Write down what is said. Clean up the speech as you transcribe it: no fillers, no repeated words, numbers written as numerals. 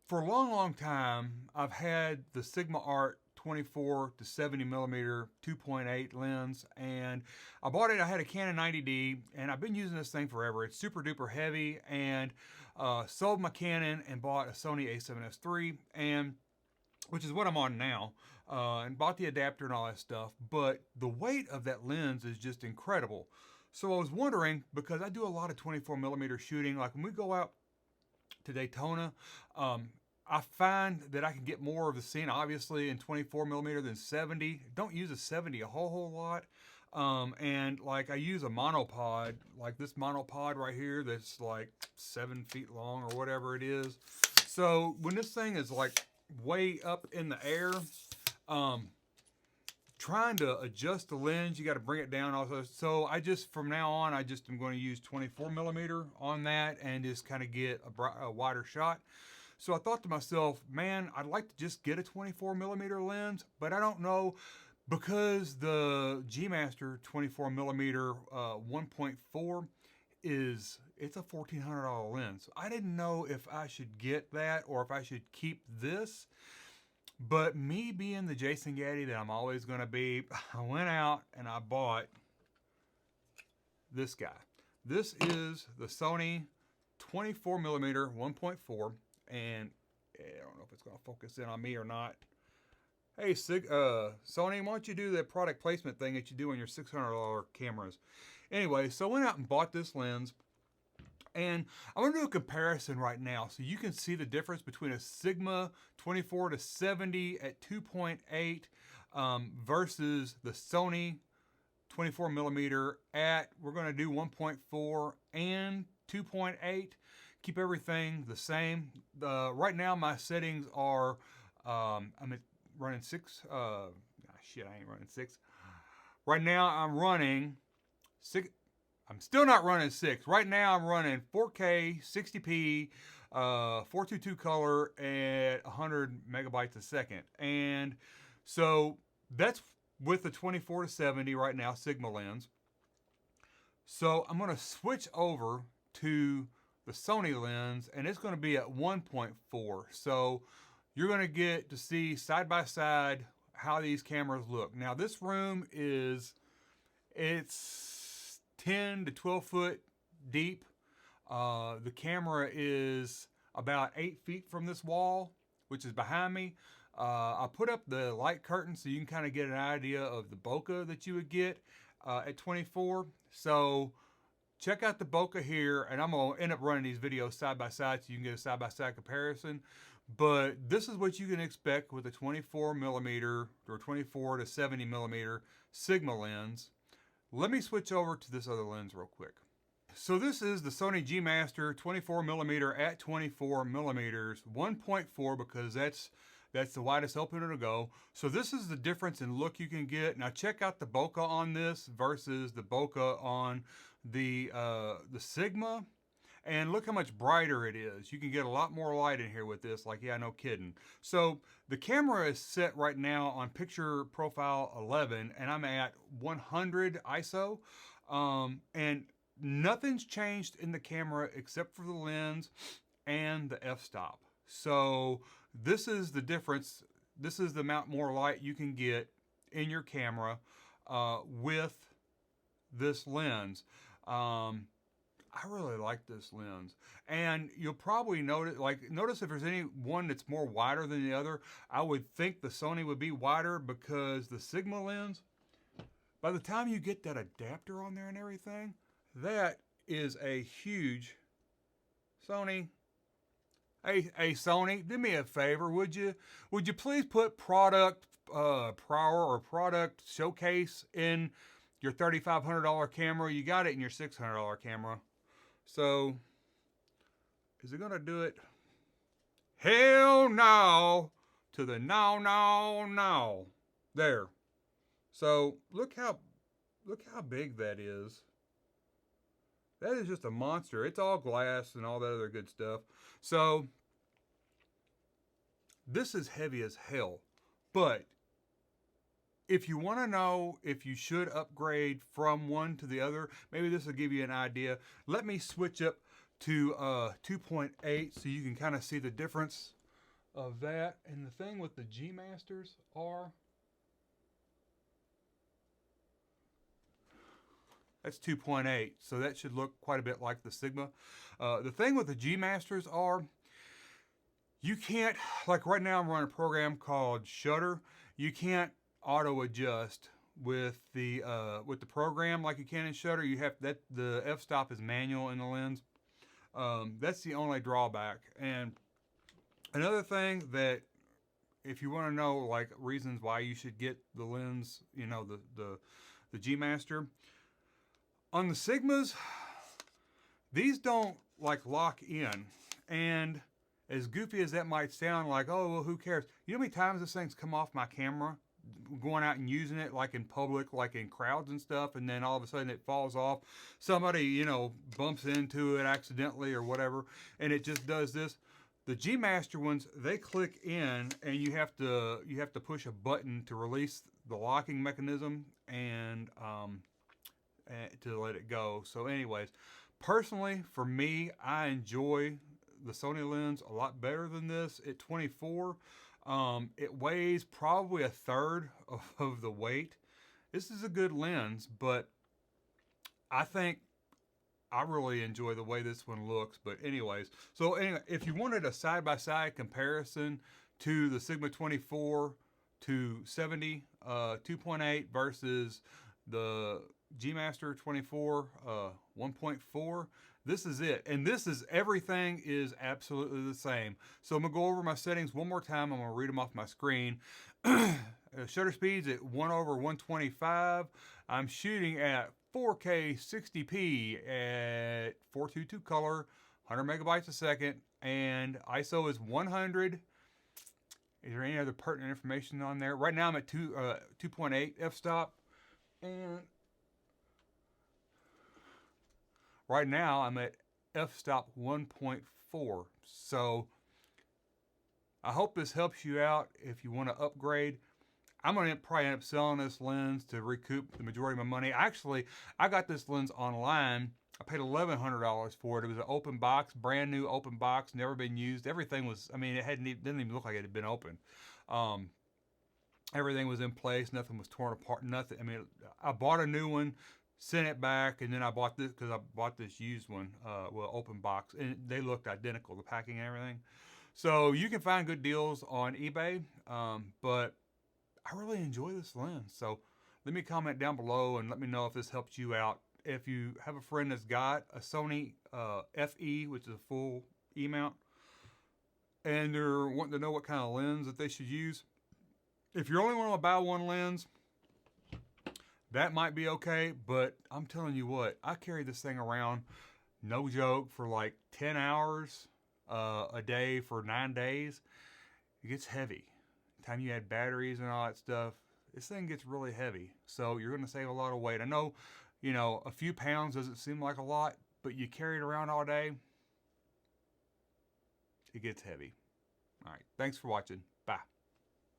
For a long time, I've had the Sigma Art 24 to 70 millimeter 2.8 lens, and I bought it. I had a Canon 90D, and I've been using this thing forever. It's super duper heavy, and sold my Canon and bought a Sony a7S III, and which is what I'm on now, and bought the adapter and all that stuff. But the weight of that lens is just incredible. So I was wondering, because I do a lot of 24 millimeter shooting, like when we go out to Daytona, I find that I can get more of the scene, obviously, in 24 millimeter than 70. Don't use a 70 a whole lot. And like I use a monopod, like this monopod right here that's like 7 feet long or whatever it is. So when this thing is like way up in the air, trying to adjust the lens, you got to bring it down also. So I just, from now on, I just am going to use 24 millimeter on that and just kind of get a wider shot. So I thought to myself, man, I'd like to just get a 24 millimeter lens, but I don't know, because the G Master 24 millimeter 1.4 it's a $1,400 lens. I didn't know if I should get that or if I should keep this. But me being the Jason Gaddy that I'm always going to be, I went out and I bought this guy. This is the Sony 24 millimeter 1.4, and I don't know if it's going to focus in on me or not. Hey, Sony, why don't you do that product placement thing that you do on your $600 cameras? Anyway, so I went out and bought this lens, and I'm going to do a comparison right now so you can see the difference between a Sigma 24 to 70 at 2.8 versus the Sony 24 millimeter at, we're going to do 1.4 and 2.8. Keep everything the same. Right now my settings are, I'm running 6. Shit, I ain't running 6. Right now I'm running 6. I'm still not running 6. Right now I'm running 4K, 60p, 422 color at 100 megabytes a second. And so that's with the 24 to 70 right now, Sigma lens. So I'm going to switch over to the Sony lens, and it's going to be at 1.4. So you're going to get to see side by side how these cameras look. Now this room it's 10 to 12 foot deep. The camera is about 8 feet from this wall, which is behind me. I put up the light curtain so you can kind of get an idea of the bokeh that you would get at 24. So check out the bokeh here, and I'm going to end up running these videos side by side so you can get a side by side comparison. But this is what you can expect with a 24 millimeter or 24 to 70 millimeter Sigma lens. Let me switch over to this other lens real quick. So this is the Sony G Master 24 millimeter at 24 millimeters 1.4, because that's the widest opener to go. So this is the difference in look you can get. Now check out the bokeh on this versus the bokeh on the Sigma. And look how much brighter it is. You can get a lot more light in here with this, like, yeah, no kidding. So the camera is set right now on picture profile 11, and I'm at 100 ISO. And nothing's changed in the camera except for the lens and the f-stop. So this is the difference. This is the amount more light you can get in your camera with this lens. I really like this lens, and you'll probably notice if there's any one that's more wider than the other. I would think the Sony would be wider, because the Sigma lens, by the time you get that adapter on there and everything, that is a huge Sony. Hey Sony, do me a favor, would you please put product power or product showcase in your $3,500 camera? You got it in your $600 camera. So, is it going to do it? Hell no to the no. There. So, look how big that is. That is just a monster. It's all glass and all that other good stuff. So, this is heavy as hell. But if you want to know if you should upgrade from one to the other, maybe this will give you an idea. Let me switch up to 2.8 so you can kind of see the difference of that. And the thing with the G Masters are, that's 2.8, so that should look quite a bit like the Sigma. The thing with the G Masters are, you can't, like right now I'm running a program called Shutter. You can't auto adjust with the program like you can in Shutter. You have that, the f-stop is manual in the lens. That's the only drawback. And another thing that, if you want to know like reasons why you should get the lens, you know, the G Master, on the Sigmas, these don't like lock in. And as goofy as that might sound, like, oh, well, who cares? You know how many times this thing's come off my camera, going out and using it, like in public, like in crowds and stuff, and then all of a sudden it falls off. Somebody, you know, bumps into it accidentally or whatever, and it just does this. The G Master ones, they click in, and you have to push a button to release the locking mechanism and to let it go. So, anyways, personally, for me, I enjoy the Sony lens a lot better than this at 24. It weighs probably a third of the weight. This is a good lens, but I think I really enjoy the way this one looks. But anyways, so anyway, if you wanted a side-by-side comparison to the Sigma 24 to 70 2.8 versus the G Master 24 1.4, this is it. And this is, everything is absolutely the same. So I'm gonna go over my settings one more time. I'm gonna read them off my screen. Shutter speeds at 1/125. I'm shooting at 4K 60p at 422 color, 100 megabytes a second, and ISO is 100. Is there any other pertinent information on there? Right now I'm at 2.8 f-stop, and right now I'm at f-stop 1.4. So I hope this helps you out if you want to upgrade. I'm going to probably end up selling this lens to recoup the majority of my money. Actually, I got this lens online. I paid $1,100 for it. It was an open box, brand new open box, never been used. Everything was, I mean, didn't even look like it had been opened. Everything was in place. Nothing was torn apart. Nothing. I mean, I bought a new one, sent it back, and then I bought this because I bought this used one, well, open box, and they looked identical, the packing and everything. So you can find good deals on eBay, but I really enjoy this lens. So let me comment down below and let me know if this helps you out. If you have a friend that's got a Sony FE, which is a full E mount, and they're wanting to know what kind of lens that they should use, if you're only want to buy one lens, that might be okay. But I'm telling you what, I carry this thing around, no joke, for like 10 hours a day for 9 days. It gets heavy. Time you add batteries and all that stuff, this thing gets really heavy. So you're going to save a lot of weight. I know, you know, a few pounds doesn't seem like a lot, but you carry it around all day, it gets heavy. All right, thanks for watching.